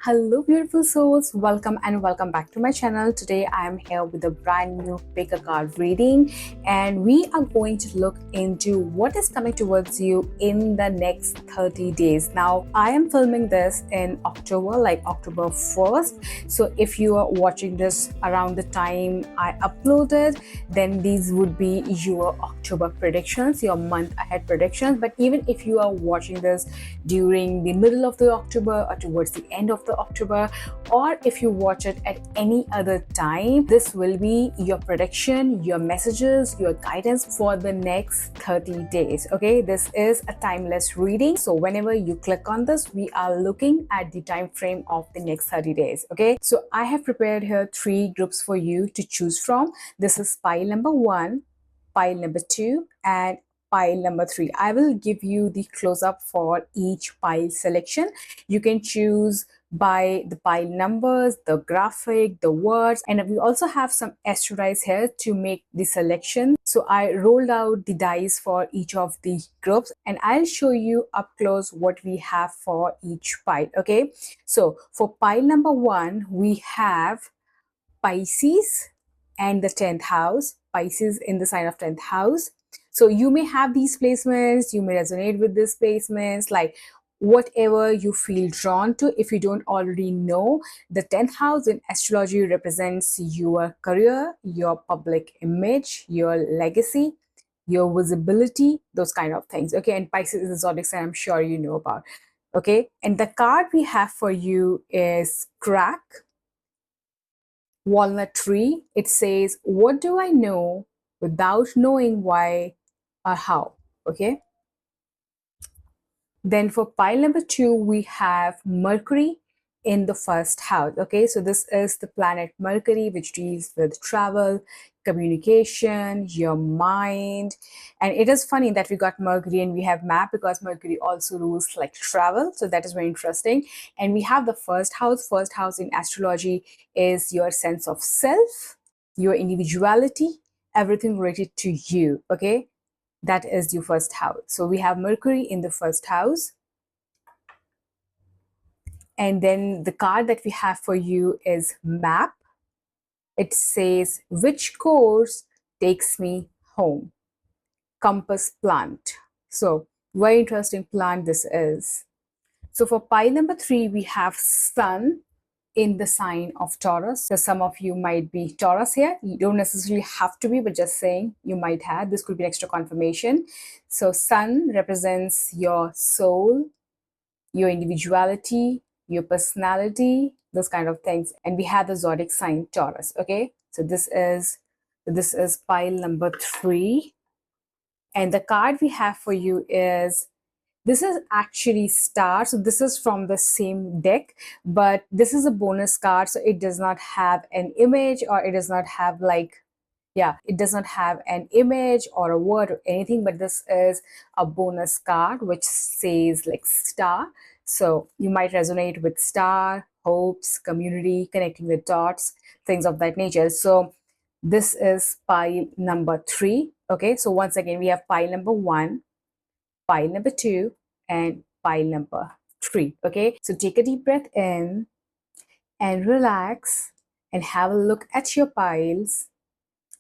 Hello, beautiful souls. Welcome back to my channel. Today, I am here with a brand new pick a card reading, and we are going to look into what is coming towards you in the next 30 days. Now, I am filming this in October, like October 1st. So, if you are watching this around the time I uploaded, then these would be your October predictions, your month ahead predictions. But even if you are watching this during the middle of the October or towards the end of the October, or if you watch it at any other time, this will be your prediction, your messages, your guidance for the next 30 days. Okay, this is a timeless reading. So whenever you click on this, we are looking at the time frame of the next 30 days. Okay, so I have prepared here 3 groups for you to choose from. This is pile number 1, pile number 2, and pile number 3. I will give you the close up for each pile selection. You can choose by the pile numbers, the graphic, the words, and we also have some extra dice here to make the selection. So I rolled out the dice for each of the groups, and I'll show you up close what we have for each pile. Okay, so for pile number 1, we have Pisces and the 10th house, Pisces in the sign of 10th house. So you may have these placements, you may resonate with these placements, like whatever you feel drawn to. If you don't already know, the 10th house in astrology represents your career, your public image, your legacy, your visibility, those kind of things. Okay, and Pisces is a zodiac sign I'm sure you know about. Okay, and the card we have for you is Crack, Walnut Tree. It says, what do I know without knowing why or how? Okay. Then for pile number 2, we have Mercury in the first house. Okay, so this is the planet Mercury, which deals with travel, communication, your mind. And it is funny that we got Mercury and we have map, because Mercury also rules like travel. So that is very interesting. And we have the first house. First house in astrology is your sense of self, your individuality, everything related to you. Okay, that is your first house. So we have Mercury in the first house. And then the card that we have for you is Map. It says, which course takes me home? Compass plant. So very interesting plant this is. So for pile number 3, we have Sun in the sign of Taurus. So some of you might be Taurus here. You don't necessarily have to be, but just saying you might have. This could be an extra confirmation. So Sun represents your soul, your individuality, your personality, those kind of things. And we have the zodiac sign Taurus. Okay, so this is pile number 3. And the card we have for you is, this is actually Star. So this is from the same deck, but this is a bonus card. So it does not have an image, or it does not have like, yeah, it does not have an image or a word or anything, but this is a bonus card which says like Star. So you might resonate with Star, hopes, community, connecting the dots, things of that nature. So this is pile number 3. Okay, so once again, we have pile number 1, pile number 2, and pile number 3. Okay, so take a deep breath in and relax and have a look at your piles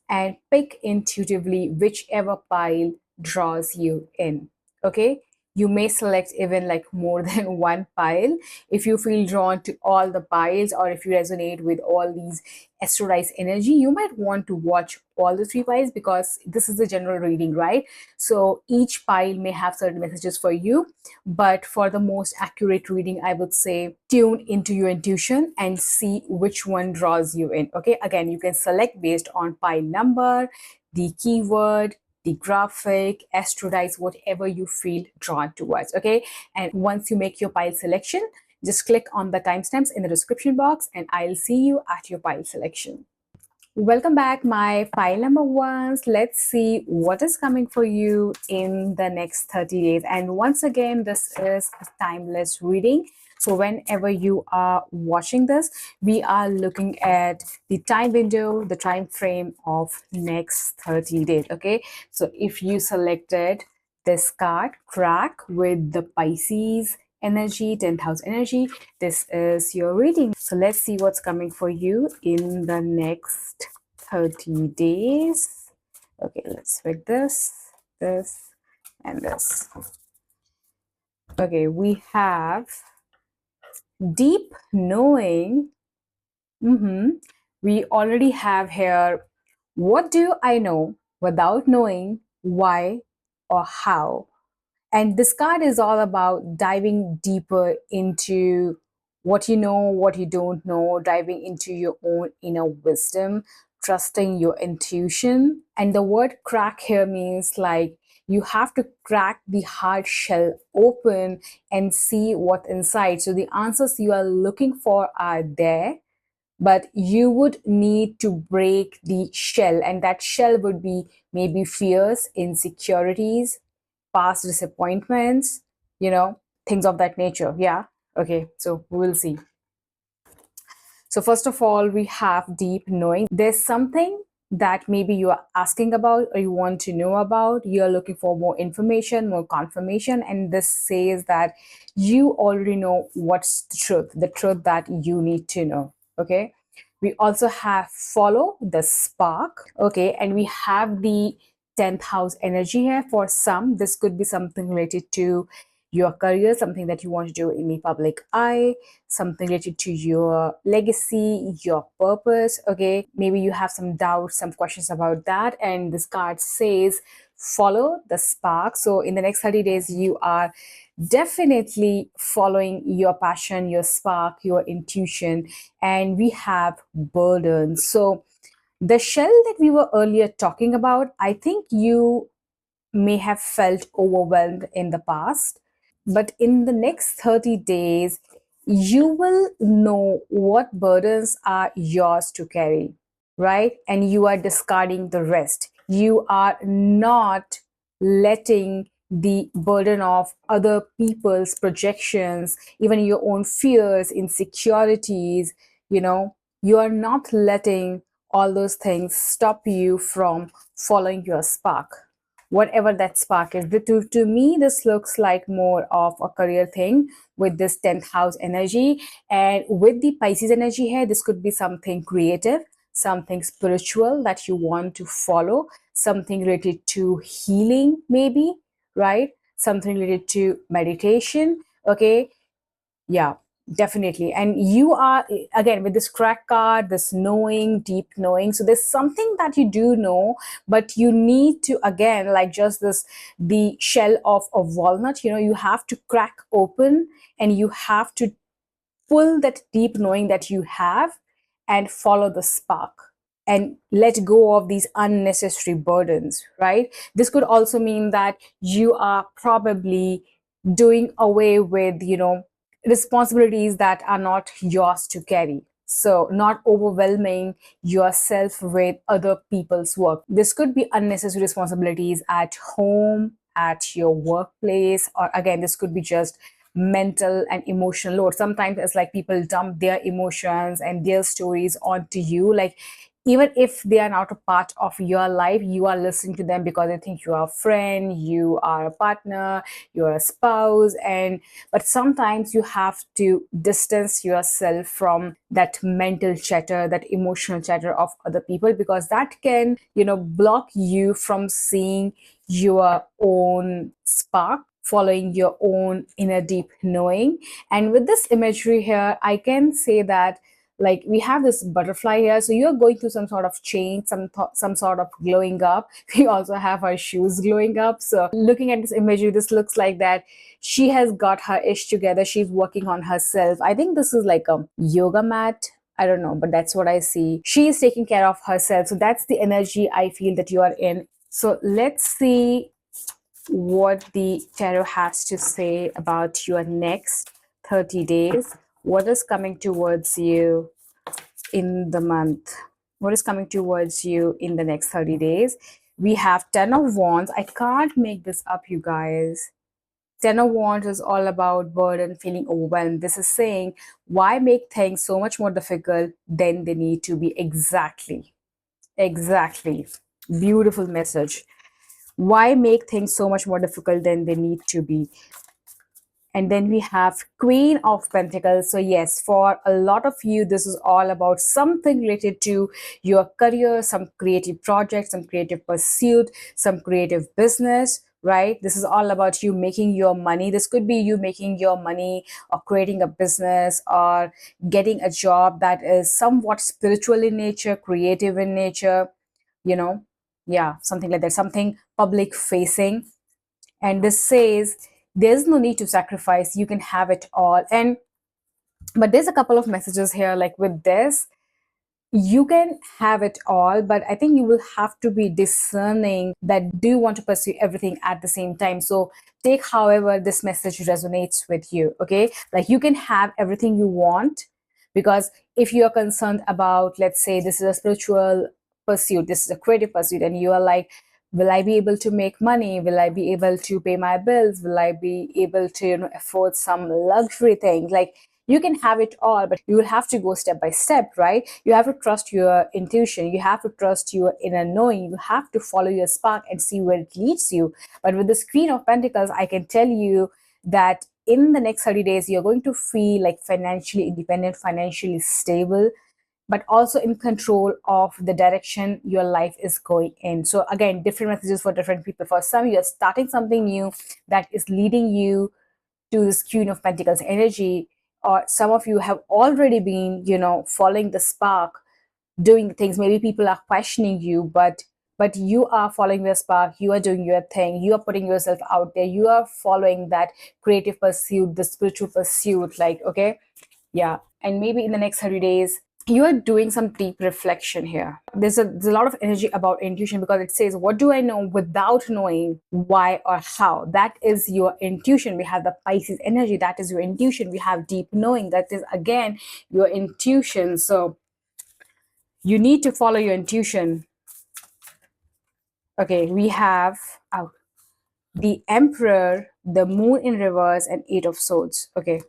and pick intuitively whichever pile draws you in. Okay, you may select even like more than one pile if you feel drawn to all the piles, or if you resonate with all these astrolized energy, you might want to watch all the 3 piles, because this is a general reading, right? So each pile may have certain messages for you, but for the most accurate reading, I would say tune into your intuition and see which one draws you in. Okay, again, you can select based on pile number, the keyword, the graphic, astrodice, whatever you feel drawn towards. Okay, and once you make your pile selection, just click on the timestamps in the description box and I'll see you at your pile selection. Welcome back, my pile number 1s. Let's see what is coming for you in the next 30 days. And once again, this is a timeless reading. So whenever you are watching this, we are looking at the time window, the time frame of next 30 days. Okay, so if you selected this card, Crack, with the Pisces energy, 10th house energy. This is your reading. So let's see what's coming for you in the next 30 days. Okay, let's pick this, and this. Okay, we have deep knowing. We already have here, what do I know without knowing why or how? And this card is all about diving deeper into what you know, what you don't know, diving into your own inner wisdom, trusting your intuition. And the word crack here means like you have to crack the hard shell open and see what's inside. So the answers you are looking for are there, but you would need to break the shell, and that shell would be maybe fears, insecurities, past disappointments, things of that nature. Yeah. Okay, so we will see. So first of all, we have deep knowing. There's something that maybe you are asking about or you want to know about. You're looking for more information, more confirmation, and this says that you already know what's the truth that you need to know. Okay. We also have follow the spark. Okay, and we have the 10th house energy here. For some, this could be something related to your career, something that you want to do in the public eye, something related to your legacy, your purpose. Okay, maybe you have some doubts, some questions about that, and this card says follow the spark. So in the next 30 days, you are definitely following your passion, your spark, your intuition, and we have burdens. So the shell that we were earlier talking about, I think you may have felt overwhelmed in the past, but in the next 30 days, you will know what burdens are yours to carry, right? And you are discarding the rest. You are not letting the burden of other people's projections, even your own fears, insecurities, you are not letting all those things stop you from following your spark, whatever that spark is. To me, this looks like more of a career thing with this 10th house energy. And with the Pisces energy here, this could be something creative, something spiritual that you want to follow, something related to healing, maybe, right? Something related to meditation. Okay, yeah, definitely. And you are, again, with this crack card, this knowing, deep knowing. So there's something that you do know, but you need to, again, like just this, the shell of a walnut, you have to crack open and you have to pull that deep knowing that you have and follow the spark and let go of these unnecessary burdens, right? This could also mean that you are probably doing away with, responsibilities that are not yours to carry. So, not overwhelming yourself with other people's work. This could be unnecessary responsibilities at home, at your workplace, or again, this could be just mental and emotional load. Sometimes it's like people dump their emotions and their stories onto you. Like, even if they are not a part of your life, you are listening to them because they think you are a friend, you are a partner, you're a spouse, and but sometimes you have to distance yourself from that mental chatter, that emotional chatter of other people, because that can, block you from seeing your own spark, following your own inner deep knowing. And with this imagery here, I can say that, like, we have this butterfly here, so you're going through some sort of change, some sort of glowing up. We also have her shoes glowing up. So looking at this imagery, this looks like that she has got her ish together, she's working on herself. I think this is like a yoga mat, I don't know, but that's what I see. She is taking care of herself, so that's the energy I feel that you are in. So let's see what the tarot has to say about your next 30 days. What is coming towards you in the month? What is coming towards you in the next 30 days? We have 10 of Wands. I can't make this up, you guys. 10 of Wands is all about burden, feeling overwhelmed. This is saying, why make things so much more difficult than they need to be? Exactly. Exactly. Beautiful message. Why make things so much more difficult than they need to be? And then we have Queen of Pentacles. So yes, for a lot of you, this is all about something related to your career, some creative project, some creative pursuit, some creative business, right? This is all about you making your money. This could be you making your money or creating a business or getting a job that is somewhat spiritual in nature, creative in nature, you know, yeah, something like that, something public facing. And this says there's no need to sacrifice, you can have it all. And but there's a couple of messages here, like with this, you can have it all, but I think you will have to be discerning that do you want to pursue everything at the same time. So take however this message resonates with you. Okay, like you can have everything you want, because if you are concerned about, let's say this is a spiritual pursuit, this is a creative pursuit, and you are like, will I be able to make money, will I be able to pay my bills, will I be able to, afford some luxury things, like you can have it all, but you will have to go step by step, right? You have to trust your intuition, you have to trust your inner knowing, you have to follow your spark and see where it leads you. But with this Queen of Pentacles, I can tell you that in the next 30 days you're going to feel like financially independent, financially stable, but also in control of the direction your life is going in. So again, different messages for different people. For some, you're starting something new that is leading you to this Queen of Pentacles energy, or some of you have already been, following the spark, doing things. Maybe people are questioning you, but you are following your spark, you are doing your thing, you are putting yourself out there, you are following that creative pursuit, the spiritual pursuit, like, okay, yeah. And maybe in the next 30 days you are doing some deep reflection here. There's a lot of energy about intuition, because it says, what do I know without knowing why or how? That is your intuition. We have the Pisces energy, that is your intuition. We have deep knowing, that is again your intuition. So you need to follow your intuition. Okay, we have the Emperor, the Moon in reverse, and Eight of Swords. Okay,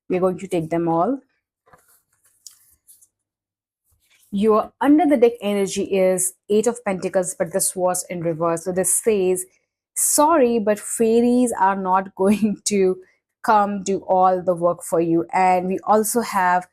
we're going to take them all. Your under the deck energy is Eight of Pentacles, but this was in reverse. So this says, sorry, but fairies are not going to come do all the work for you. And we also have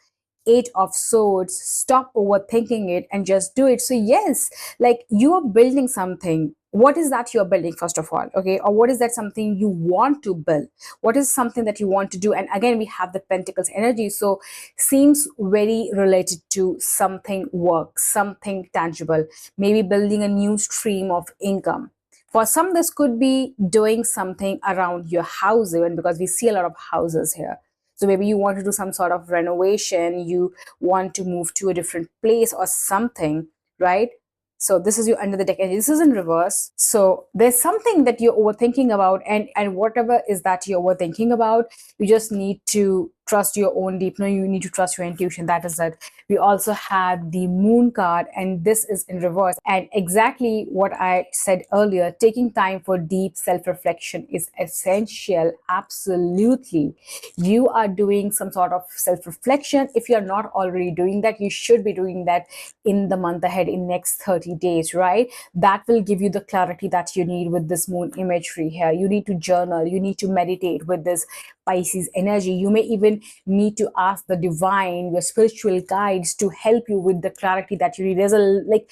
Eight of Swords. Stop overthinking it and just do it. So yes, like you are building something. What is that you're building, first of all? Okay, or what is that something you want to build? What is something that you want to do? And again, we have the Pentacles energy, so seems very related to something work, something tangible, maybe building a new stream of income. For some, this could be doing something around your house, even because we see a lot of houses here. So maybe you want to do some sort of renovation, you want to move to a different place or something, right? So this is your under the deck energy. This is in reverse. So there's something that you're overthinking about, and whatever is that you're overthinking about, you just need to trust your own deep knowing. You need to trust your intuition. That is it. We also have the Moon card, and this is in reverse. And exactly what I said earlier, taking time for deep self-reflection is essential. Absolutely. You are doing some sort of self-reflection. If you're not already doing that, you should be doing that in the month ahead, in next 30 days, right? That will give you the clarity that you need with this moon imagery here. You need to journal, you need to meditate with this Pisces energy. You may even need to ask the divine, your spiritual guides, to help you with the clarity that you need. There's a, like,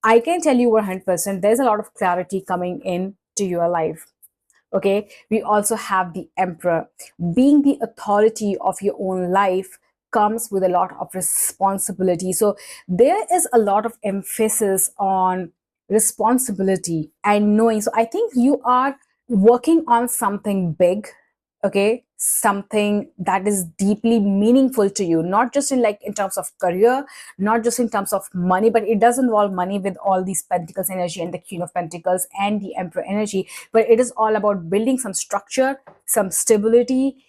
I can tell you 100%, there's a lot of clarity coming in to your life. Okay, we also have the Emperor. Being the authority of your own life comes with a lot of responsibility. So there is a lot of emphasis on responsibility and knowing. So I think you are working on something big, okay, something that is deeply meaningful to you, not just in, like, in terms of career, not just in terms of money, but it does involve money with all these Pentacles energy and the Queen of Pentacles and the Emperor energy. But it is all about building some structure, some stability,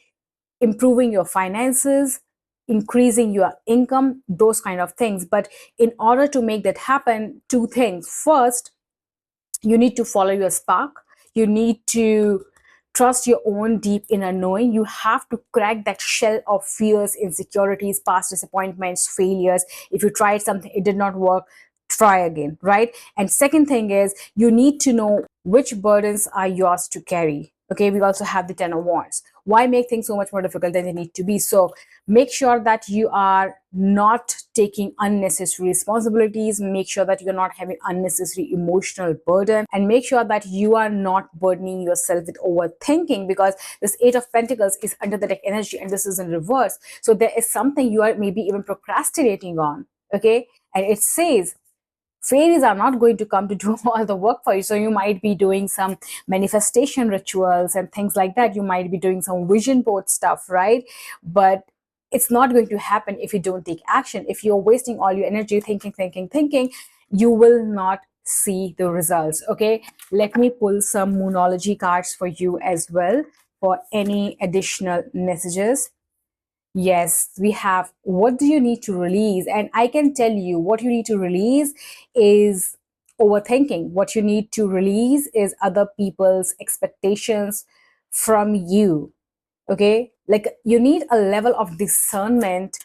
improving your finances, increasing your income, those kind of things. But in order to make that happen, two things. First, you need to follow your spark. You need to trust your own deep inner knowing. You have to crack that shell of fears, insecurities, past disappointments, failures. If you tried something, it did not work, try again, right? And second thing is, you need to know which burdens are yours to carry. Okay, we also have the Ten of Wands. Why make things so much more difficult than they need to be? So make sure that you are not taking unnecessary responsibilities, make sure that you're not having unnecessary emotional burden, and make sure that you are not burdening yourself with overthinking, because this Eight of Pentacles is under the deck energy and this is in reverse. So there is something you are maybe even procrastinating on. Okay, and it says fairies are not going to come to do all the work for you. So you might be doing some manifestation rituals and things like that. You might be doing some vision board stuff, right? But it's not going to happen if you don't take action. If you're wasting all your energy thinking, you will not see the results. Okay, let me pull some Moonology cards for you as well for any additional messages. Yes, we have what do you need to release? And I can tell you what you need to release is overthinking. What you need to release is other people's expectations from you. Okay, like you need a level of discernment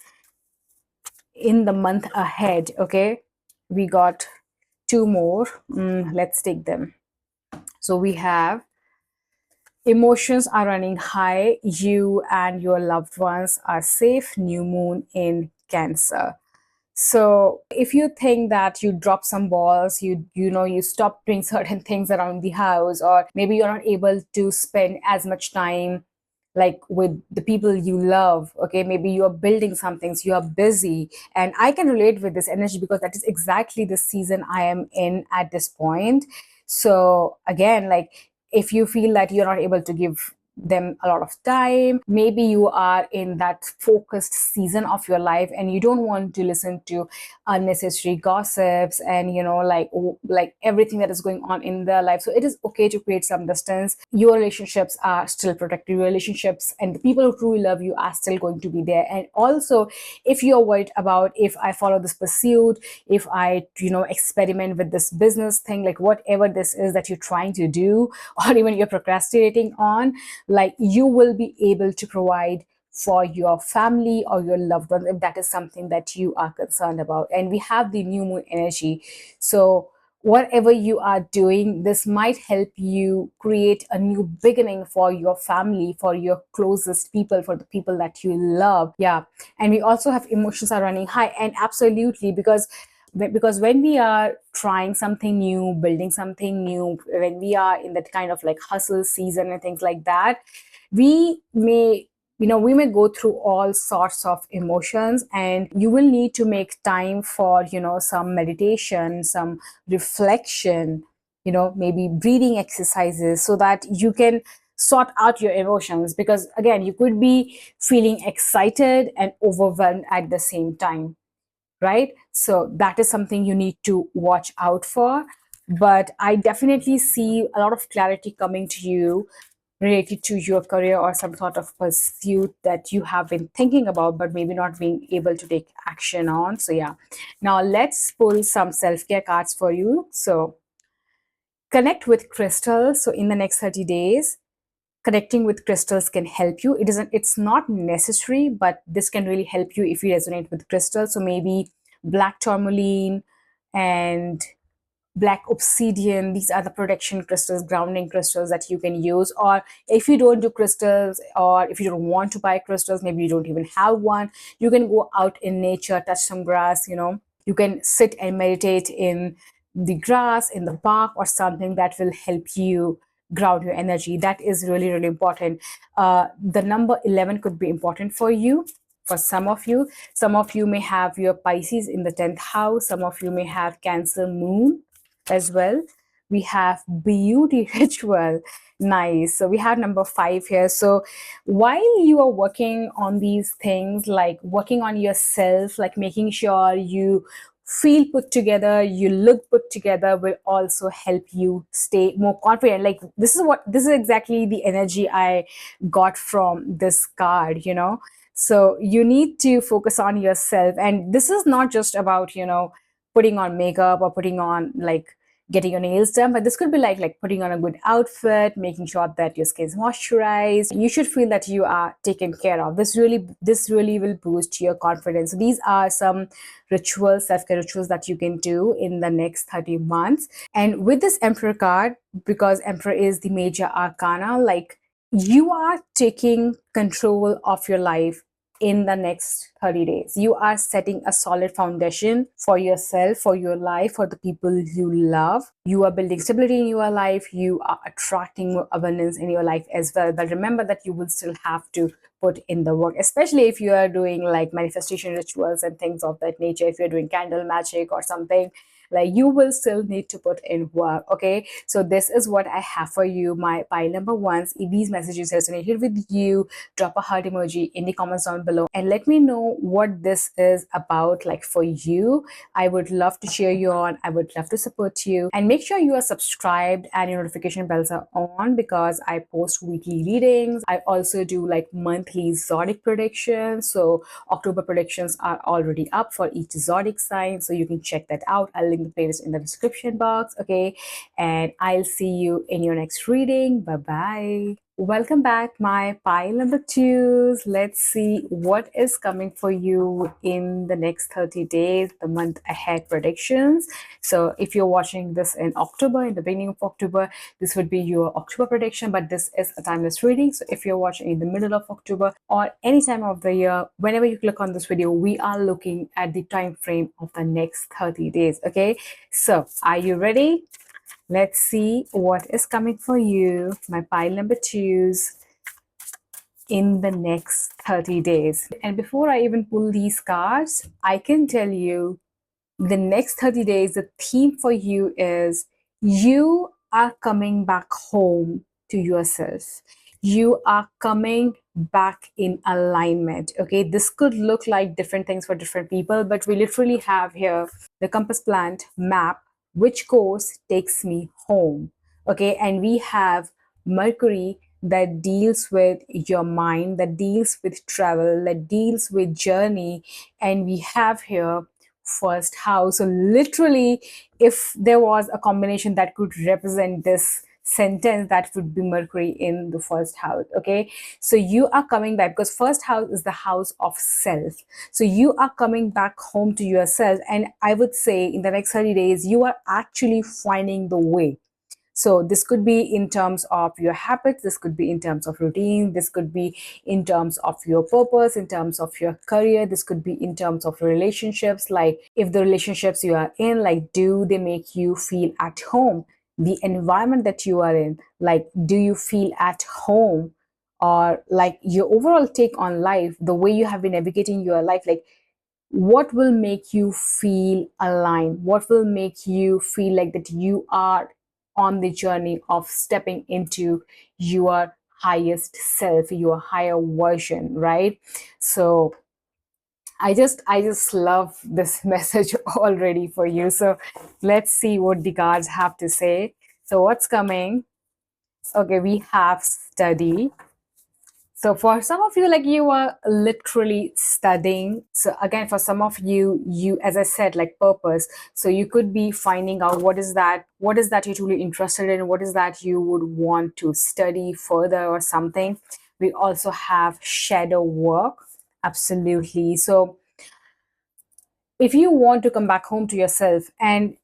in the month ahead. Okay, we got two more. Let's take them. So we have emotions are running high. You and your loved ones are safe. New moon in Cancer. So if you think that you drop some balls, you stop doing certain things around the house, or maybe you're not able to spend as much time like with the people you love. Okay, maybe you're building something, so you're busy. And I can relate with this energy because that is exactly the season I am in at this point. So again, like if you feel that you're not able to give them a lot of time, maybe you are in that focused season of your life and you don't want to listen to unnecessary gossips and like everything that is going on in their life. So it is okay to create some distance. Your relationships are still protected. Your relationships and the people who truly love you are still going to be there. And also, if you're worried about, if I follow this pursuit, if I experiment with this business thing, like whatever this is that you're trying to do or even you're procrastinating on, like you will be able to provide for your family or your loved ones if that is something that you are concerned about. And we have the new moon energy. So whatever you are doing, this might help you create a new beginning for your family, for your closest people, for the people that you love. Yeah. And we also have emotions are running high. And absolutely, because when we are trying something new, building something new, when we are in that kind of like hustle season and things like that, we may we may go through all sorts of emotions, and you will need to make time for some meditation, some reflection, maybe breathing exercises, so that you can sort out your emotions. Because again, you could be feeling excited and overwhelmed at the same time, right? So that is something you need to watch out for. But I definitely see a lot of clarity coming to you related to your career or some sort of pursuit that you have been thinking about but maybe not being able to take action on. So yeah, now let's pull some self-care cards for you. So connect with crystals. So in the next 30 days, connecting with crystals can help you. It's not necessary, but this can really help you if you resonate with crystals. So maybe black tourmaline and black obsidian, these are the protection crystals, grounding crystals that you can use. Or if you don't do crystals, or if you don't want to buy crystals, maybe you don't even have one, you can go out in nature, touch some grass, you can sit and meditate in the grass in the park or something that will help you ground your energy. That is really, really important. The number 11 could be important for you. For some of you may have your Pisces in the 10th house. Some of you may have Cancer moon as well. We have beauty ritual. Nice. So we have number 5 here. So while you are working on these things, like working on yourself, like making sure you feel put together, you look put together, will also help you stay more confident. Like this is exactly the energy I got from this card. So you need to focus on yourself. And this is not just about putting on makeup or putting on like getting your nails done, but this could be like putting on a good outfit, making sure that your skin's moisturized. You should feel that you are taken care of. This really will boost your confidence. These are some rituals, self-care rituals that you can do in the next 30 months. And with this Emperor card, because Emperor is the major arcana, like you are taking control of your life in the next 30 days. You are setting a solid foundation for yourself, for your life, for the people you love. You are building stability in your life. You are attracting more abundance in your life as well. But remember that you will still have to put in the work, especially if you are doing like manifestation rituals and things of that nature. If you're doing candle magic or something, like you will still need to put in work. Okay, so this is what I have for you, my pile number ones. If these messages resonated with you, drop a heart emoji in the comments down below and let me know what this is about, like for you. I would love to cheer you on. I would love to support you, and make sure you are subscribed and your notification bells are on, because I post weekly readings. I also do like monthly zodiac predictions. So October predictions are already up for each zodiac sign, so you can check that out. I'll link the playlist in the description box. Okay, and I'll see you in your next reading. Bye bye. Welcome back, my pile number twos. Let's see what is coming for you in the next 30 days, the month ahead predictions. So if you're watching this in October, in the beginning of October, this would be your October prediction, but this is a timeless reading. So if you're watching in the middle of October or any time of the year, whenever you click on this video, we are looking at the time frame of the next 30 days. Okay, so are you ready? Let's see what is coming for you, my pile number twos, in the next 30 days. And before I even pull these cards, I can tell you the next 30 days, the theme for you is you are coming back home to yourself. You are coming back in alignment. Okay, this could look like different things for different people, but we literally have here the compass plant map, which course takes me home. Okay, and we have Mercury, that deals with your mind, that deals with travel, that deals with journey, and we have here first house. So literally, if there was a combination that could represent this sentence, that would be Mercury in the first house. Okay, so you are coming back, because first house is the house of self. So you are coming back home to yourself, and I would say in the next 30 days you are actually finding the way. So this could be in terms of your habits, this could be in terms of routine, this could be in terms of your purpose, in terms of your career, this could be in terms of relationships. Like if the relationships you are in, like do they make you feel at home? The environment that you are in, like do you feel at home? Or like your overall take on life, the way you have been navigating your life, like what will make you feel aligned? What will make you feel like that you are on the journey of stepping into your highest self, your higher version, right? So I just love this message already for you. So let's see what the cards have to say. So what's coming? Okay, we have study. So for some of you, like you are literally studying. So again, for some of you, as I said, like purpose. So you could be finding out what is that you're truly interested in, what is that you would want to study further or something. We also have shadow work. Absolutely. So if you want to come back home to yourself, and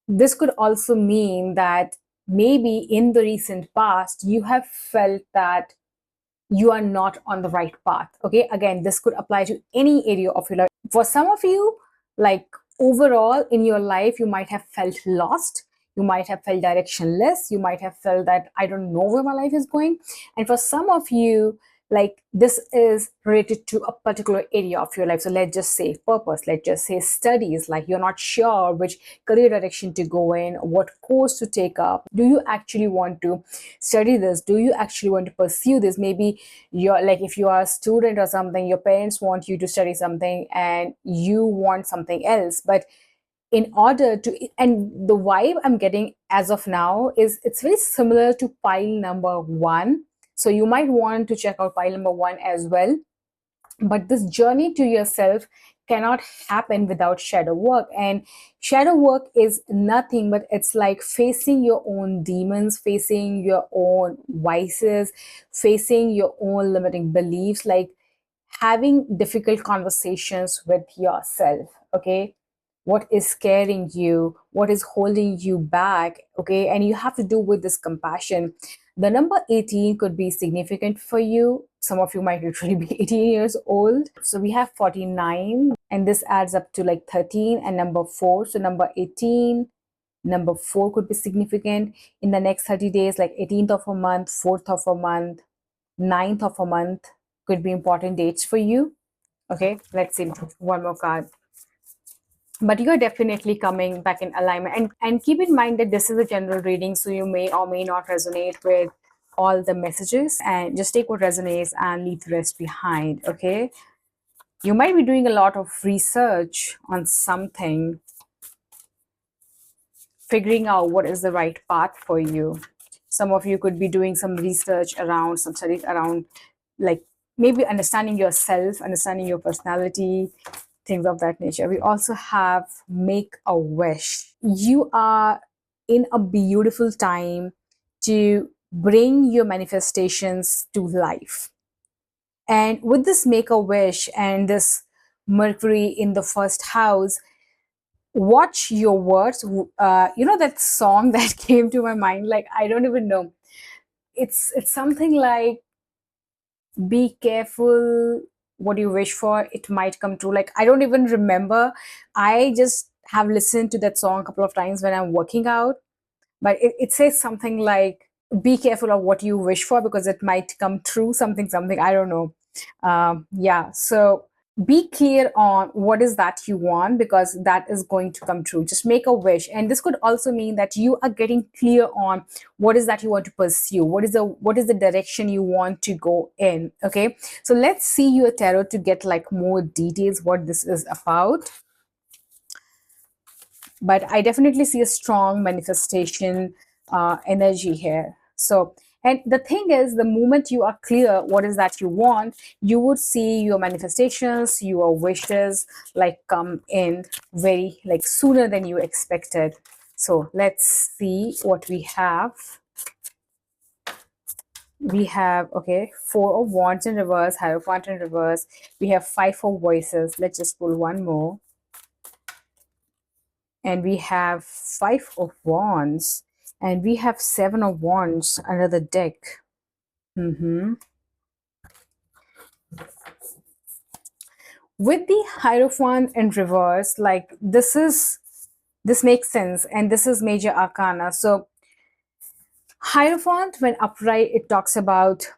this could also mean that maybe in the recent past, you have felt that you are not on the right path. Okay, again, this could apply to any area of your life. For some of you, like overall in your life, you might have felt lost, you might have felt directionless, you might have felt that I don't know where my life is going. And for some of you, like this is related to a particular area of your life. So let's just say purpose, let's just say studies, like you're not sure which career direction to go in, what course to take up. Do you actually want to study this? Do you actually want to pursue this? Maybe you're like, if you are a student or something, your parents want you to study something and you want something else. But in order to, and the vibe I'm getting as of now is it's very similar to pile number one. So you might want to check out pile number one as well. But this journey to yourself cannot happen without shadow work. And shadow work is nothing but it's like facing your own demons, facing your own vices, facing your own limiting beliefs, like having difficult conversations with yourself. Okay, what is scaring you, what is holding you back? Okay, and you have to do with this compassion. The number 18 could be significant for you. Some of you might literally be 18 years old. So we have 49, and this adds up to like 13 and number 4. So number 18, number 4 could be significant in the next 30 days, like 18th of a month, 4th of a month, 9th of a month could be important dates for you. Okay, let's see one more card. But you're definitely coming back in alignment. And keep in mind that this is a general reading, so you may or may not resonate with all the messages, and just take what resonates and leave the rest behind. Okay, you might be doing a lot of research on something, figuring out what is the right path for you. Some of you could be doing some research around, some studies around, like maybe understanding yourself, understanding your personality, things of that nature. We also have make a wish. You are in a beautiful time to bring your manifestations to life. And with this make a wish and this Mercury in the first house, watch your words. You know that song that came to my mind, like I don't even know, it's something like, be careful what you wish for, it might come true. Like I don't even remember. I just have listened to that song a couple of times when I'm working out, but it says something like, be careful of what you wish for because it might come true, something, I don't know. Yeah, so be clear on what is that you want, because that is going to come true. Just make a wish. And this could also mean that you are getting clear on what is that you want to pursue, what is the direction you want to go in. Okay, so let's see your tarot to get like more details what this is about. But I definitely see a strong manifestation energy here. So, and the thing is, the moment you are clear what is that you want, you would see your manifestations, your wishes like come in very like sooner than you expected. So let's see what we have. We have, okay, 4 of Wands in reverse, Hierophant in reverse. We have 5 of Voices. Let's just pull one more. And we have 5 of Wands, and we have 7 of Wands under the deck. With the Hierophant in reverse, like this makes sense, and this is major arcana. So Hierophant, when upright, it talks about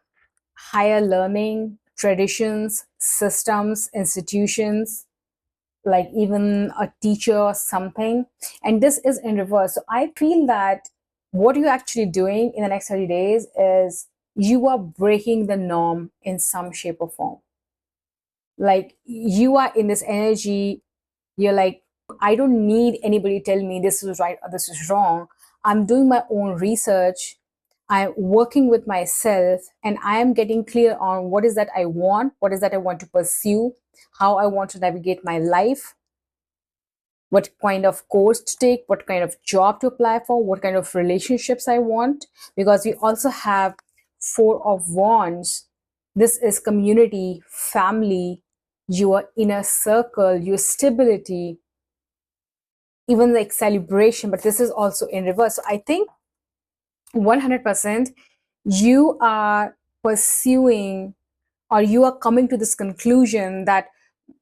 higher learning, traditions, systems, institutions, like even a teacher or something. And this is in reverse. So I feel that what you're actually doing in the next 30 days is you are breaking the norm in some shape or form. Like you are in this energy, you're like, I don't need anybody tell me this is right or this is wrong. I'm doing my own research. I'm working with myself, and I am getting clear on what is that I want, what is that I want to pursue, how I want to navigate my life, what kind of course to take, what kind of job to apply for, what kind of relationships I want. Because we also have 4 of Wands. This is community, family, your inner circle, your stability, even like celebration. But this is also in reverse. So I think 100% you are pursuing, or you are coming to this conclusion that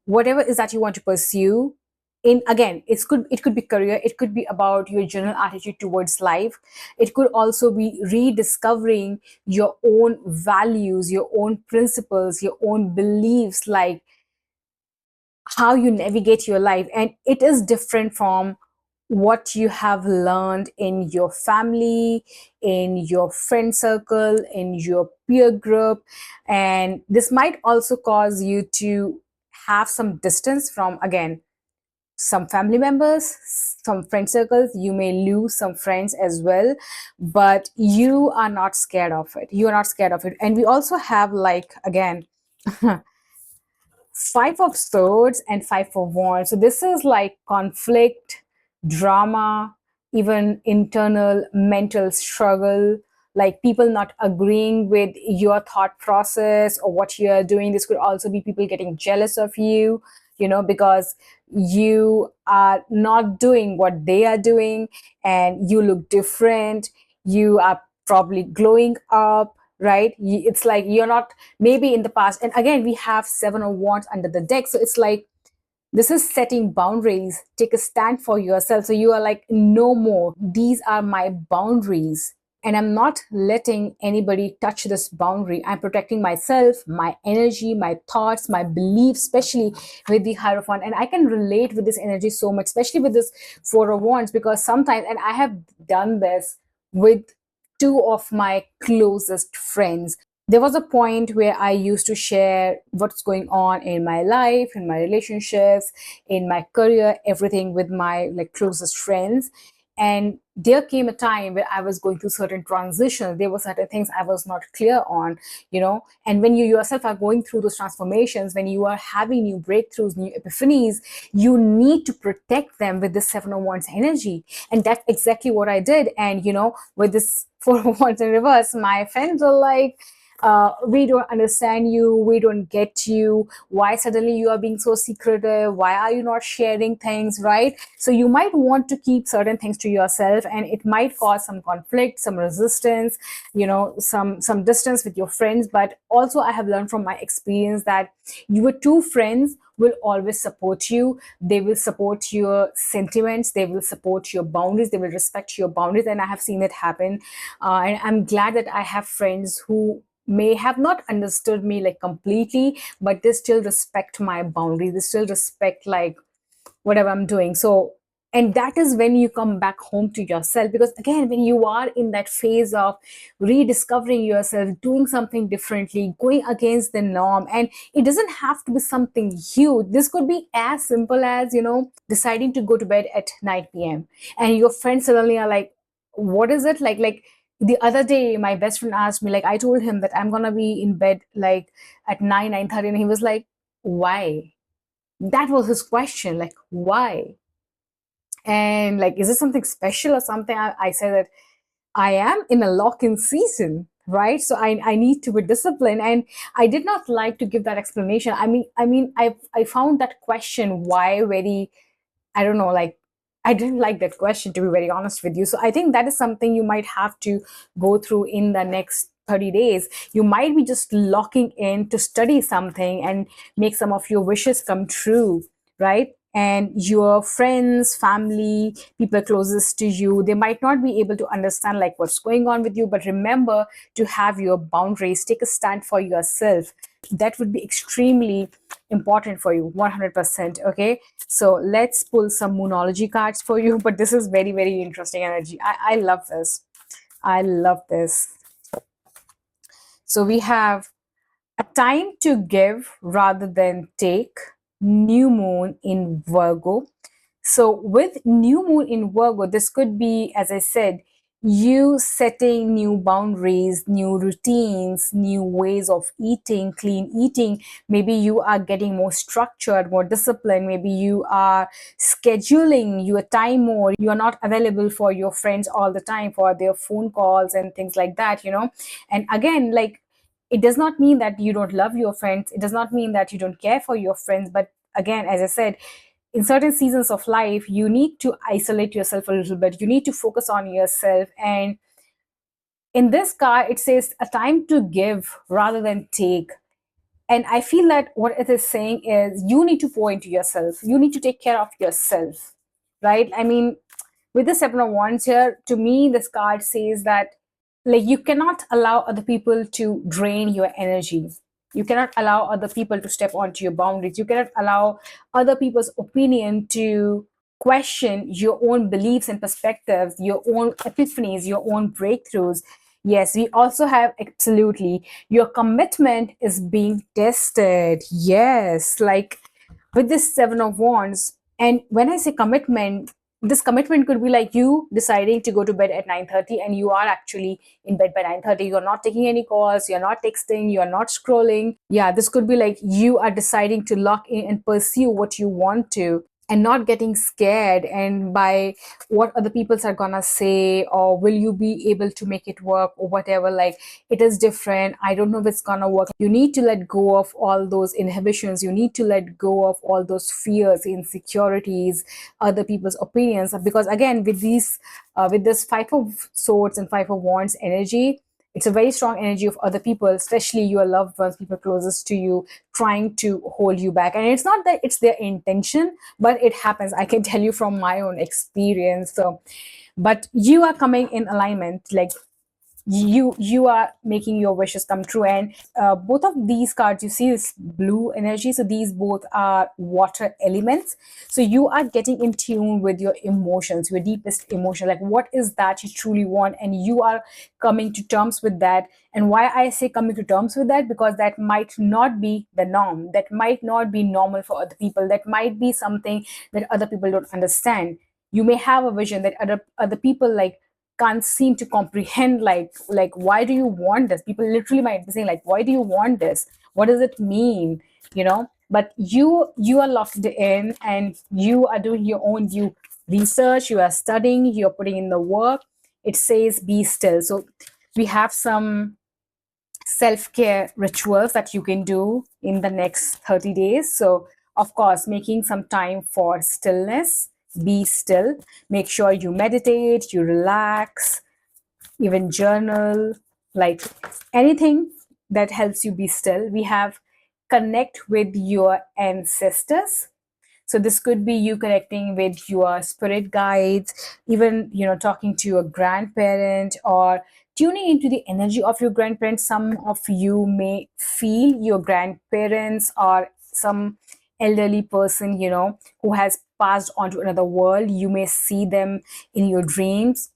whatever is that you want to pursue, in, again, it could be career, it could be about your general attitude towards life, it could also be rediscovering your own values, your own principles, your own beliefs, like how you navigate your life. And it is different from what you have learned in your family, in your friend circle, in your peer group. And this might also cause you to have some distance from, again, some family members, some friend circles. You may lose some friends as well, but you are not scared of it. You are not scared of it. And we also have, like, again, Five of Swords and Five of Wands. So this is like conflict, drama, even internal mental struggle, like people not agreeing with your thought process or what you're doing. This could also be people getting jealous of you, because you are not doing what they are doing and you look different. You are probably glowing up, right? It's like you're not, maybe in the past. And again, we have Seven of Wands under the deck. So it's like, this is setting boundaries. Take a stand for yourself. So you are like, no more. These are my boundaries. And I'm not letting anybody touch this boundary. I'm protecting myself, my energy, my thoughts, my beliefs, especially with the Hierophant. And I can relate with this energy so much, especially with this Four of Wands, because sometimes, and I have done this with two of my closest friends. There was a point where I used to share what's going on in my life, in my relationships, in my career, everything with my like closest friends. And there came a time where I was going through certain transitions. There were certain things I was not clear on, And when you yourself are going through those transformations, when you are having new breakthroughs, new epiphanies, you need to protect them with the Seven of Wands energy. And that's exactly what I did. And, with this Four of Wands in reverse, my friends were like, we don't understand you, we don't get you, why suddenly you are being so secretive, why are you not sharing things, right? So you might want to keep certain things to yourself, and it might cause some conflict, some resistance, some distance with your friends. But also I have learned from my experience that your two friends will always support you. They will support your sentiments, they will support your boundaries, they will respect your boundaries. And I have seen it happen. And I'm glad that I have friends who may have not understood me like completely, but they still respect my boundaries, they still respect like whatever I'm doing. So, and that is when you come back home to yourself, because again, when you are in that phase of rediscovering yourself, doing something differently, going against the norm, and it doesn't have to be something huge. This could be as simple as, deciding to go to bed at 9 p.m. and your friends suddenly are like, what is it like the other day my best friend asked me, like, I told him that I'm gonna be in bed like at 9:30, and he was like, why? That was his question, like, why? And like, is it something special or something? I said that I am in a lock-in season, right? So I need to be disciplined. And I did not like to give that explanation. I found that question why very, I don't know, like, I didn't like that question, to be very honest with you. So I think that is something you might have to go through in the next 30 days. You might be just locking in to study something and make some of your wishes come true, right? And your friends, family, people closest to you, they might not be able to understand like what's going on with you, but remember to have your boundaries, take a stand for yourself. That would be extremely important for you, 100%. Okay, so let's pull some moonology cards for you. But this is very, very interesting energy. I love this. I love this. So we have a time to give rather than take, new moon in Virgo. So with new moon in Virgo, this could be, as I said, you setting new boundaries, new routines, new ways of eating, clean eating. Maybe you are getting more structured, more disciplined. Maybe you are scheduling your time more. You are not available for your friends all the time for their phone calls and things like that, And again, like, it does not mean that you don't love your friends. It does not mean that you don't care for your friends. But again, as I said, in certain seasons of life, you need to isolate yourself a little bit. You need to focus on yourself. And in this card, it says a time to give rather than take. And I feel that what it is saying is you need to pour into yourself. You need to take care of yourself, right? I mean, with the Seven of Wands here, to me, this card says that like you cannot allow other people to drain your energy. You cannot allow other people to step onto your boundaries. You cannot allow other people's opinion to question your own beliefs and perspectives, your own epiphanies, your own breakthroughs. Yes, we also have absolutely your commitment is being tested. Yes, like with this Seven of Wands. And when I say commitment, This commitment could be like you deciding to go to bed at 9:30 and you are actually in bed by 9:30. You're not taking any calls, you're not texting, you're not scrolling. Yeah, this could be like you are deciding to lock in and pursue what you want to, and not getting scared and by what other people are gonna say, or will you be able to make it work, or whatever. Like, it is different, I don't know if it's gonna work. You need to let go of all those inhibitions, you need to let go of all those fears, insecurities, other people's opinions, because again, with these with this Five of Swords and Five of Wands energy, it's a very strong energy of other people, especially your loved ones, people closest to you, trying to hold you back. And it's not that it's their intention, but it happens. I can tell you from my own experience. So, but you are coming in alignment, like you are making your wishes come true. And both of these cards, you see this blue energy, so these both are water elements. So you are getting in tune with your emotions, your deepest emotion, like what is that you truly want, and you are coming to terms with that. And why I say coming to terms with that, because that might not be the norm, that might not be normal for other people, that might be something that other people don't understand. You may have a vision that other people like can't seem to comprehend, like why do you want this. People literally might be saying like, why do you want this, what does it mean, you know. But you are locked in and you are doing your own you research, you are studying, you're putting in the work. It says be still. So we have some self-care rituals that you can do in the next 30 days. So of course, making some time for stillness, be still, make sure you meditate, you relax, even journal, like anything that helps you be still. We have connect with your ancestors. So this could be you connecting with your spirit guides, even, you know, talking to your grandparent or tuning into the energy of your grandparents. Some of you may feel your grandparents or some elderly person, you know, who has passed on to another world. You may see them in your dreams.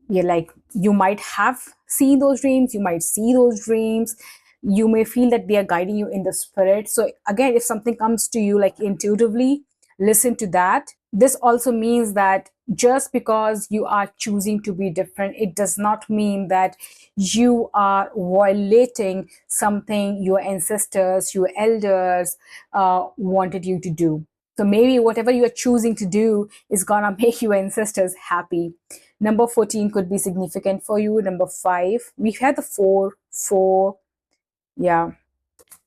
You're like, you might have seen those dreams, you might see those dreams, you may feel that they are guiding you in the spirit. So again, if something comes to you like intuitively, listen to that. This also means that just because you are choosing to be different, it does not mean that you are violating something your ancestors, your elders wanted you to do. So maybe whatever you are choosing to do is gonna make your ancestors happy. Number 14 could be significant for you. Number 5, we've had the 4. Yeah,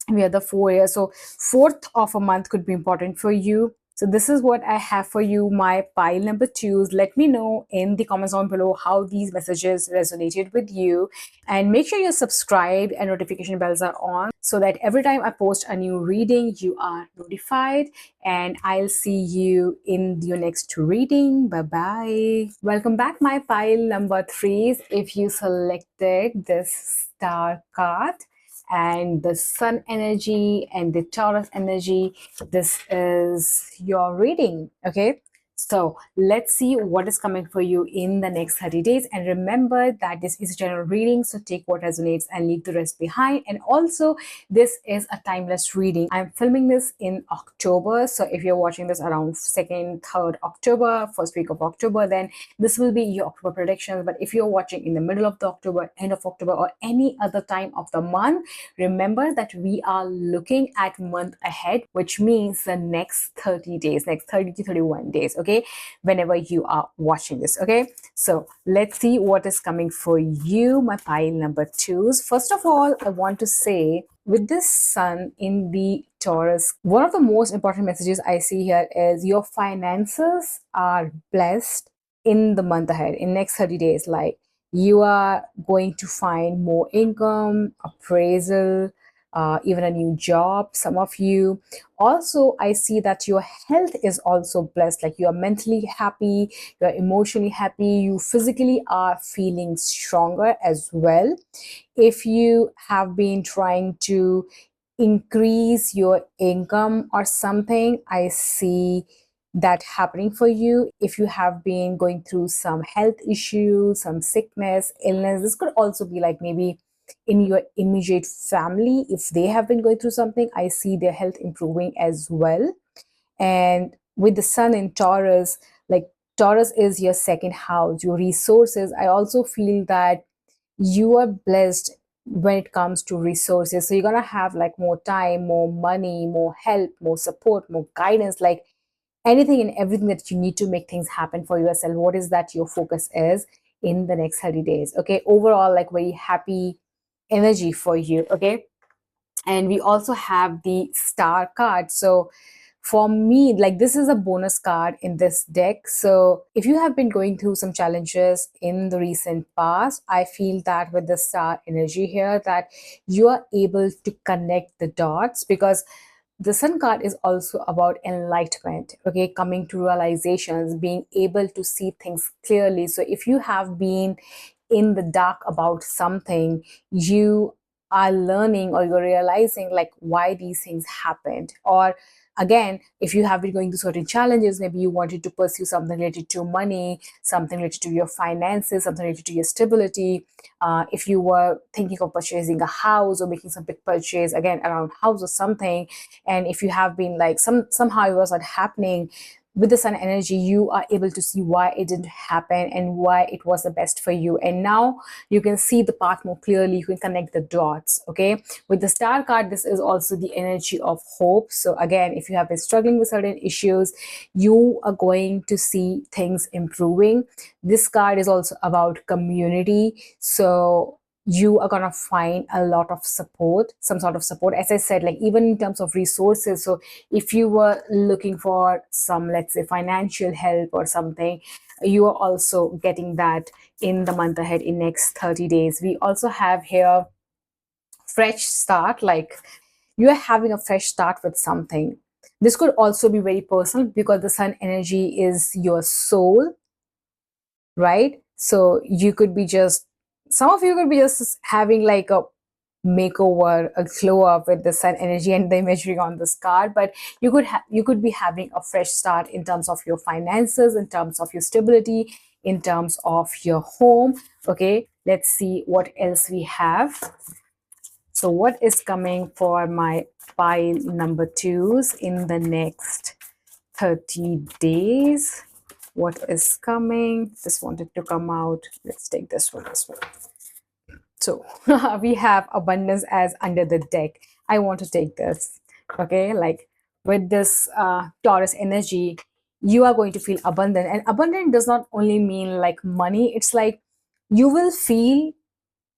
we had the 4 here. So fourth of a month could be important for you. So this is what I have for you, my pile number 2s. Let me know in the comments down below how these messages resonated with you. And make sure you're subscribed and notification bells are on so that every time I post a new reading, you are notified. And I'll see you in your next reading. Bye-bye. Welcome back, my pile number 3s. If you selected this star card, and the sun energy and the Taurus energy, this is your reading. Okay, so let's see what is coming for you in the next 30 days. And remember that this is a general reading, so take what resonates and leave the rest behind. And also, this is a timeless reading. I'm filming this in October, so if you're watching this around 2nd, 3rd October, first week of October, then this will be your October predictions. But if you're watching in the middle of the October, end of October, or any other time of the month, remember that we are looking at month ahead, which means the next 30 days, next 30 to 31 days, okay, whenever you are watching this. Okay, so let's see what is coming for you, my pile number 2s. First of all, I want to say, with this sun in the Taurus, one of the most important messages I see here is your finances are blessed in the month ahead, in next 30 days. Like, you are going to find more income, appraisal, even a new job. Some of you also, I see that your health is also blessed. Like, you are mentally happy, you are emotionally happy, you physically are feeling stronger as well. If you have been trying to increase your income or something, I see that happening for you. If you have been going through some health issues, some sickness, illness, this could also be like maybe in your immediate family. If they have been going through something, I see their health improving as well. And with the sun in Taurus, like, Taurus is your second house, your resources. I also feel that you are blessed when it comes to resources. So you're gonna have like more time, more money, more help, more support, more guidance, like anything and everything that you need to make things happen for yourself. What is that your focus is in the next 30 days? Okay. Overall, like very happy energy for you. Okay. And we also have the star card. So for me, like this is a bonus card in this deck. So if you have been going through some challenges in the recent past, I feel that with the star energy here, that you are able to connect the dots, because the sun card is also about enlightenment, okay, coming to realizations, being able to see things clearly. So if you have been in the dark about something, you are learning or you're realizing like why these things happened. Or again, if you have been going through certain challenges, maybe you wanted to pursue something related to money, something related to your finances, something related to your stability. If you were thinking of purchasing a house or making some big purchase, again around house or something, and if you have been like somehow it was not happening, with the sun energy you are able to see why it didn't happen and why it was the best for you, and now you can see the path more clearly, you can connect the dots. Okay, with the star card, this is also the energy of hope. So again, if you have been struggling with certain issues, you are going to see things improving. This card is also about community, so you are going to find a lot of support, some sort of support, as I said, like even in terms of resources. So if you were looking for some, let's say, financial help or something, you are also getting that in the month ahead, in next 30 days. We also have here fresh start, like you are having a fresh start with something. This could also be very personal, because the sun energy is your soul, right? So you could be just, some of you could be just having like a makeover, a glow up with the sun energy and the imagery on this card. But you could be having a fresh start in terms of your finances, in terms of your stability, in terms of your home. Okay, let's see what else we have. So what is coming for my pile number twos in the next 30 days? What is coming? Just wanted to come out. Let's take this one as well. So we have abundance as under the deck. I want to take this. Okay, like with this Taurus energy, you are going to feel abundant. And abundant does not only mean like money, it's like you will feel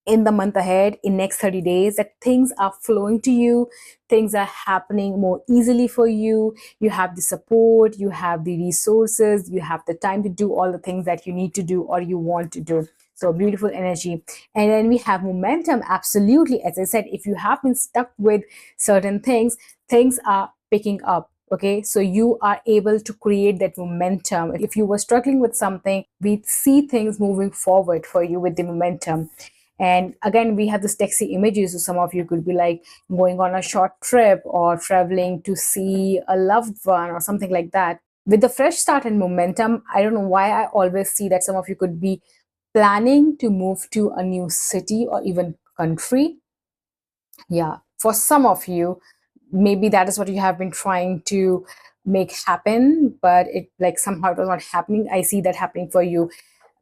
in the month ahead, in next 30 days, that things are flowing to you, things are happening more easily for you. You have the support, you have the resources, you have the time to do all the things that you need to do or you want to do. So beautiful energy. And then we have momentum. Absolutely, as I said, if you have been stuck with certain things, things are picking up. Okay, so you are able to create that momentum. If you were struggling with something, we see things moving forward for you with the momentum. And again, we have this taxi images. So some of you could be like going on a short trip or traveling to see a loved one or something like that. With the fresh start and momentum, I don't know why I always see that some of you could be planning to move to a new city or even country. Yeah, for some of you, maybe that is what you have been trying to make happen, but it like somehow it was not happening. I see that happening for you.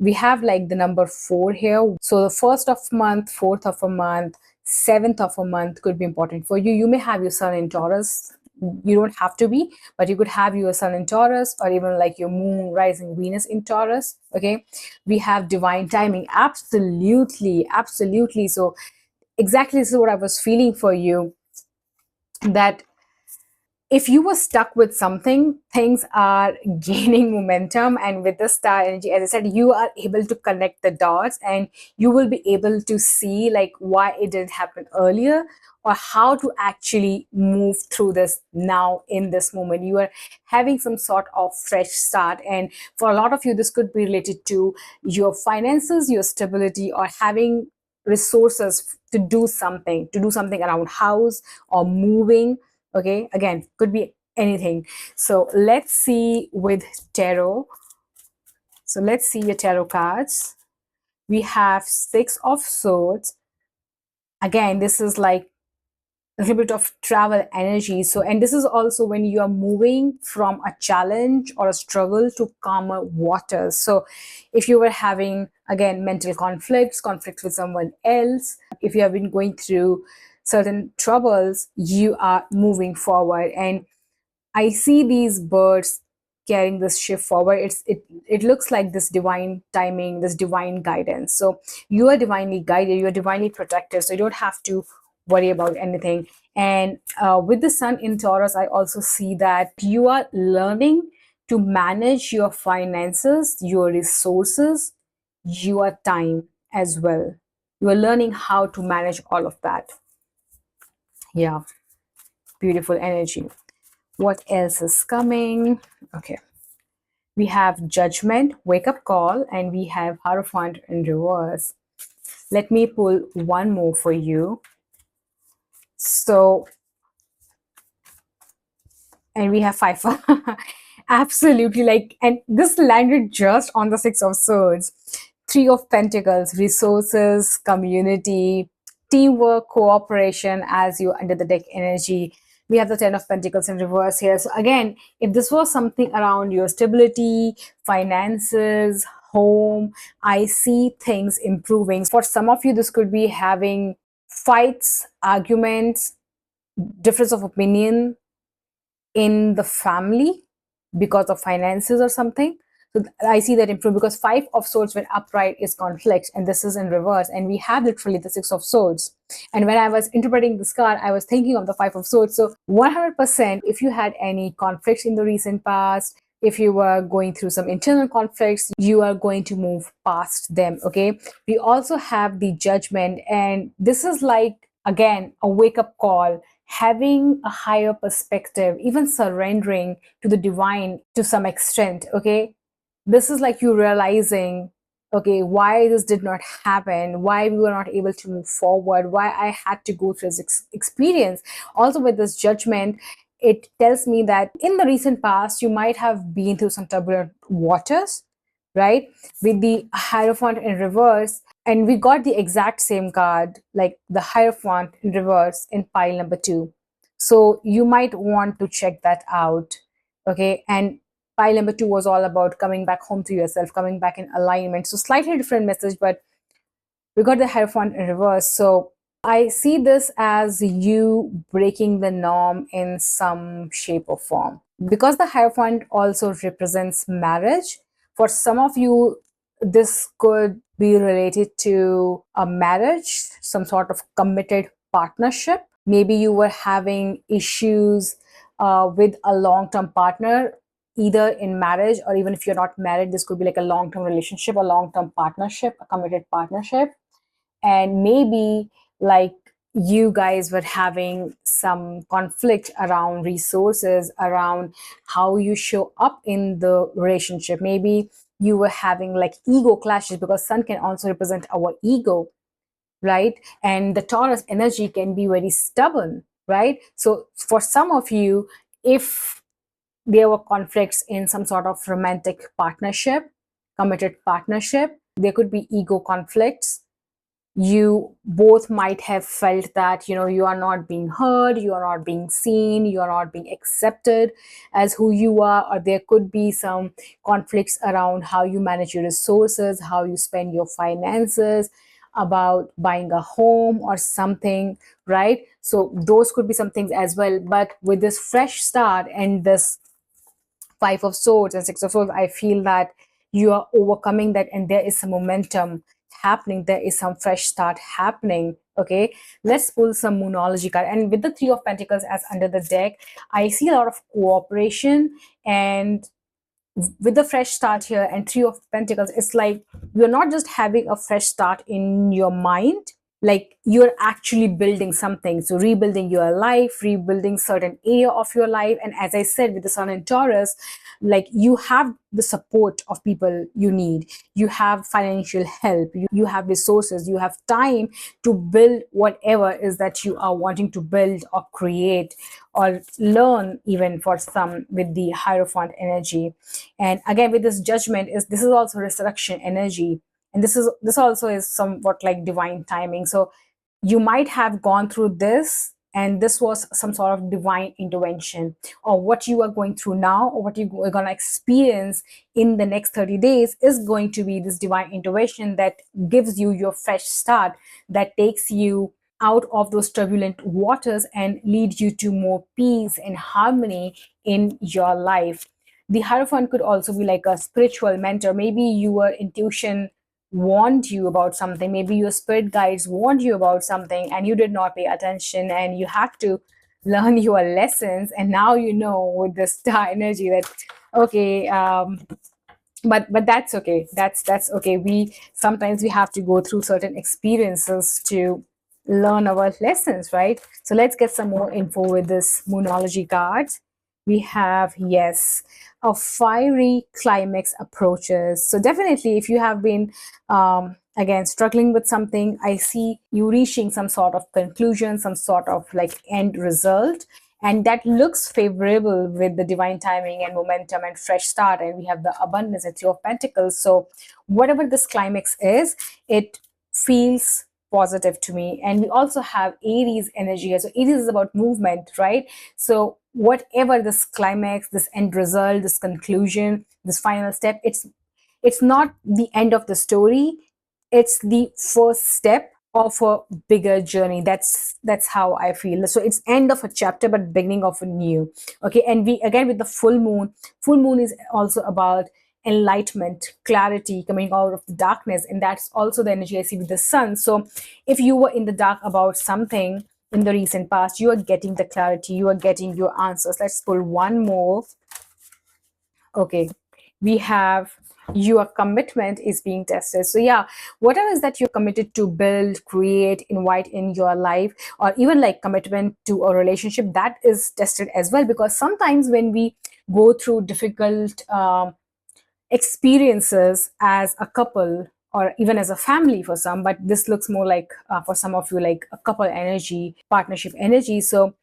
We have like the number 4 here. So the first of month, fourth of a month, seventh of a month could be important for you. You may have your sun in Taurus. You don't have to be, but you could have your sun in Taurus or even like your moon rising Venus in Taurus. Okay. We have divine timing. Absolutely. Absolutely. So exactly this is what I was feeling for you, that if you were stuck with something, things are gaining momentum. And with the star energy, as I said, you are able to connect the dots and you will be able to see like why it didn't happen earlier or how to actually move through this now in this moment. You are having some sort of fresh start. And for a lot of you, this could be related to your finances, your stability, or having resources to do something around house or moving. Okay, again, could be anything. So let's see with tarot. So let's see your tarot cards. We have 6 of swords. Again, this is like a little bit of travel energy. So, and this is also when you are moving from a challenge or a struggle to calmer waters. So, if you were having, again, mental conflicts with someone else, if you have been going through certain troubles, you are moving forward. And I see these birds carrying this ship forward. It looks like this divine timing, this divine guidance. So you are divinely guided, you are divinely protected. So you don't have to worry about anything. And with the sun in Taurus, I also see that you are learning to manage your finances, your resources, your time as well. You are learning how to manage all of that. Yeah, beautiful energy. What else is coming? Okay. We have Judgment, Wake Up Call, and we have Hierophant in reverse. Let me pull one more for you. So, and we have Five. Absolutely, like, and this landed just on the Six of Swords. Three of Pentacles, resources, community, teamwork, cooperation as you under the deck energy. We have the Ten of Pentacles in reverse here. So again, if this was something around your stability, finances, home, I see things improving. For some of you, this could be having fights, arguments, difference of opinion in the family because of finances or something. So I see that improve because Five of Swords when upright is conflict, and this is in reverse, and we have literally the Six of Swords. And when I was interpreting this card, I was thinking of the Five of Swords. So 100%, if you had any conflicts in the recent past, if you were going through some internal conflicts, you are going to move past them. Okay. We also have the Judgment, and this is like, again, a wake up call, having a higher perspective, even surrendering to the divine to some extent. Okay. This is like you realizing, okay, why this did not happen, why we were not able to move forward, why I had to go through this experience. Also, with this Judgment, it tells me that in the recent past, you might have been through some turbulent waters, right? With the Hierophant in reverse, and we got the exact same card, like the Hierophant in reverse in pile number 2. So you might want to check that out. Okay. And pile number 2 was all about coming back home to yourself, coming back in alignment. So slightly different message, but we got the Hierophant in reverse. So I see this as you breaking the norm in some shape or form. Because the Hierophant also represents marriage, for some of you, this could be related to a marriage, some sort of committed partnership. Maybe you were having issues with a long-term partner, either in marriage or even if you're not married, this could be like a long-term relationship, a long-term partnership, a committed partnership. And maybe like you guys were having some conflict around resources, around how you show up in the relationship. Maybe you were having like ego clashes, because sun can also represent our ego, right? And the Taurus energy can be very stubborn, right? So for some of you, if there were conflicts in some sort of romantic partnership, committed partnership, there could be ego conflicts. You both might have felt that, you know, you are not being heard, you are not being seen, you are not being accepted as who you are. Or there could be some conflicts around how you manage your resources, how you spend your finances, about buying a home or something, right? So those could be some things as well. But with this fresh start and this Five of Swords and Six of Swords, I feel that you are overcoming that, and there is some momentum happening. There is some fresh start happening. Okay, let's pull some Moonology card. And with the Three of Pentacles as under the deck, I see a lot of cooperation. And with the fresh start here and Three of Pentacles, it's like you're not just having a fresh start in your mind, like you're actually building something. So rebuilding your life, rebuilding certain area of your life. And as I said, with the sun in Taurus, like you have the support of people you need, you have financial help, you have resources, you have time to build whatever is that you are wanting to build or create or learn, even for some with the Hierophant energy. And again, with this Judgment, this is also resurrection energy, and this also is somewhat like divine timing. So you might have gone through this and this was some sort of divine intervention, or what you are going through now, or what you are going to experience in the next 30 days is going to be this divine intervention that gives you your fresh start, that takes you out of those turbulent waters and lead you to more peace and harmony in your life. The Hierophant could also be like a spiritual mentor. Maybe your intuition warned you about something, maybe your spirit guides warned you about something and you did not pay attention, and you had to learn your lessons, and now you know with the star energy that okay, but that's okay, that's okay. We sometimes we have to go through certain experiences to learn our lessons, right? So let's get some more info with this Moonology cards. We have, yes, a fiery climax approaches. So definitely, if you have been again struggling with something, I see you reaching some sort of conclusion, some sort of like end result, and that looks favorable with the divine timing and momentum and fresh start. And we have the abundance at Two of Pentacles. So whatever this climax is, it feels positive to me. And we also have Aries energy here. So Aries is about movement, right? So whatever this climax, this end result, this conclusion, this final step, it's not the end of the story, it's the first step of a bigger journey. That's how I feel. So it's end of a chapter but beginning of a new. Okay, and we again with the full moon is also about enlightenment, clarity, coming out of the darkness, and that's also the energy I see with the sun. So if you were in the dark about something in the recent past, you are getting the clarity, you are getting your answers. Let's pull one more. Okay, we have your commitment is being tested. So yeah, whatever is that you're committed to build, create, invite in your life, or even like commitment to a relationship, that is tested as well. Because sometimes when we go through difficult experiences as a couple, or even as a family for some, but this looks more like for some of you like a couple energy, partnership energy. So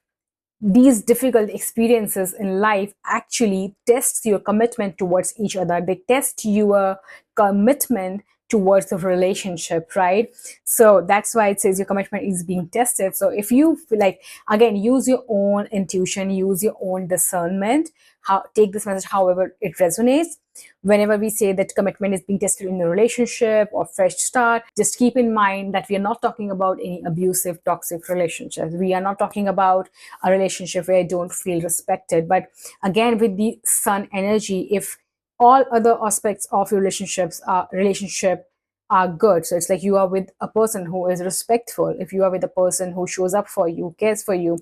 these difficult experiences in life actually tests your commitment towards each other. They test your commitment towards the relationship, right? So that's why it says your commitment is being tested. So if you feel like, again, use your own intuition, use your own discernment, how take this message however it resonates. Whenever we say that commitment is being tested in a relationship or fresh start, just keep in mind that we are not talking about any abusive, toxic relationships. We are not talking about a relationship where I don't feel respected. But again, with the sun energy, if all other aspects of your relationship are good, so it's like you are with a person who is respectful, if you are with a person who shows up for you, cares for you,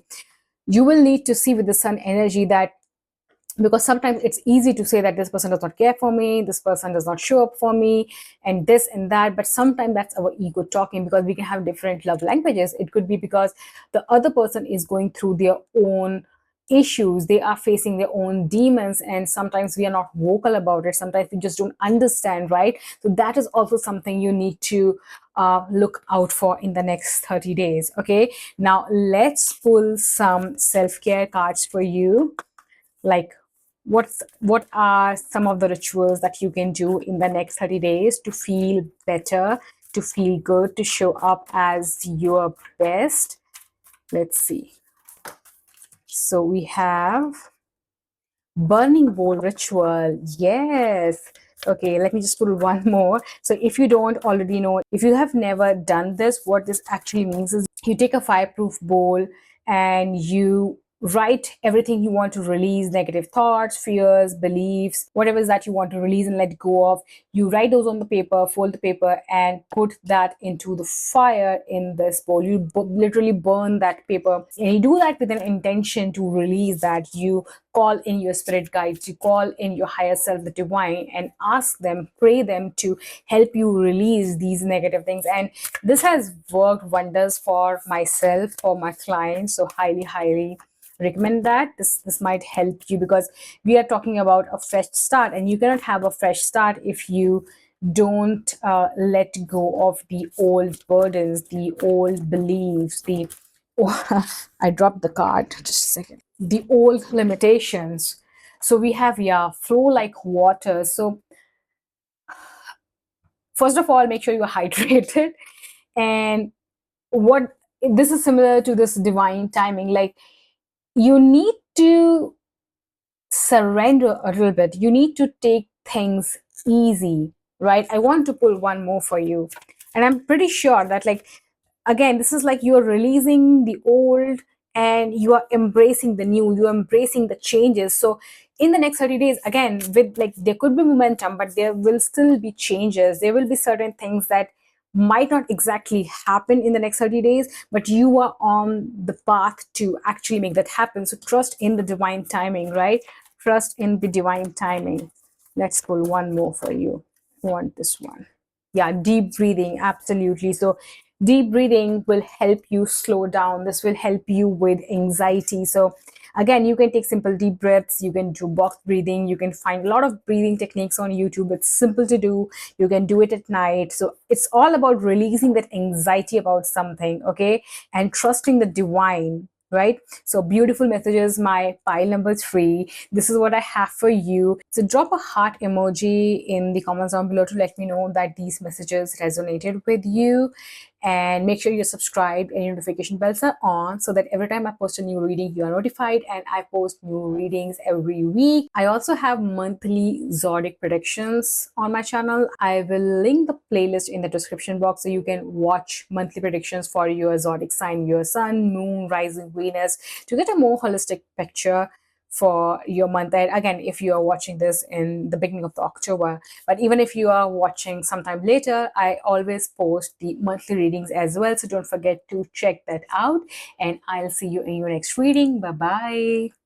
you will need to see with the sun energy that, because sometimes it's easy to say that this person does not care for me, this person does not show up for me, and this and that, but sometimes that's our ego talking, because we can have different love languages. It could be because the other person is going through their own issues, they are facing their own demons, and sometimes we are not vocal about it, sometimes we just don't understand, right? So that is also something you need to look out for in the next 30 days. Okay, now let's pull some self-care cards for you. Like, what are some of the rituals that you can do in the next 30 days to feel better, to feel good, to show up as your best? Let's see. So we have burning bowl ritual. Yes. Okay, let me just put one more. So if you don't already know, if you have never done this, what this actually means is you take a fireproof bowl and you write everything you want to release, negative thoughts, fears, beliefs, whatever is that you want to release and let go of. You write those on the paper, fold the paper, and put that into the fire in this bowl. You literally burn that paper, and you do that with an intention to release that. You call in your spirit guides, you call in your higher self, the divine, and ask them, pray them to help you release these negative things. And this has worked wonders for myself, for my clients. So highly recommend that. This might help you, because we are talking about a fresh start, and you cannot have a fresh start if you don't let go of the old burdens, the old beliefs, the I dropped the card, just a second, the old limitations. So we have, yeah, flow like water. So first of all, make sure you're hydrated. And what this is similar to this divine timing. Like, you need to surrender a little bit. You need to take things easy, right? I want to pull one more for you. And I'm pretty sure that, like, again, this is like you're releasing the old and you are embracing the new, you're embracing the changes. So in the next 30 days, again, with like, there could be momentum, but there will still be changes. There will be certain things that might not exactly happen in the next 30 days, but you are on the path to actually make that happen. So trust in the divine timing, right? Trust in the divine timing. Let's pull one more for you. I want this one. Yeah, deep breathing, absolutely. So deep breathing will help you slow down. This will help you with anxiety. So again, you can take simple deep breaths. You can do box breathing. You can find a lot of breathing techniques on YouTube. It's simple to do. You can do it at night. So it's all about releasing that anxiety about something, okay, and trusting the divine, right? So beautiful messages, my pile number 3. This is what I have for you. So drop a heart emoji in the comments down below to let me know that these messages resonated with you. And make sure you're subscribed and your notification bells are on, so that every time I post a new reading, you are notified. And I post new readings every week. I also have monthly zodiac predictions on my channel. I will link the playlist in the description box so you can watch monthly predictions for your zodiac sign, your sun, moon, rising, Venus, to get a more holistic picture for your month. And again, if you are watching this in the beginning of the October, but even if you are watching sometime later, I always post the monthly readings as well. So don't forget to check that out. And I'll see you in your next reading. Bye bye.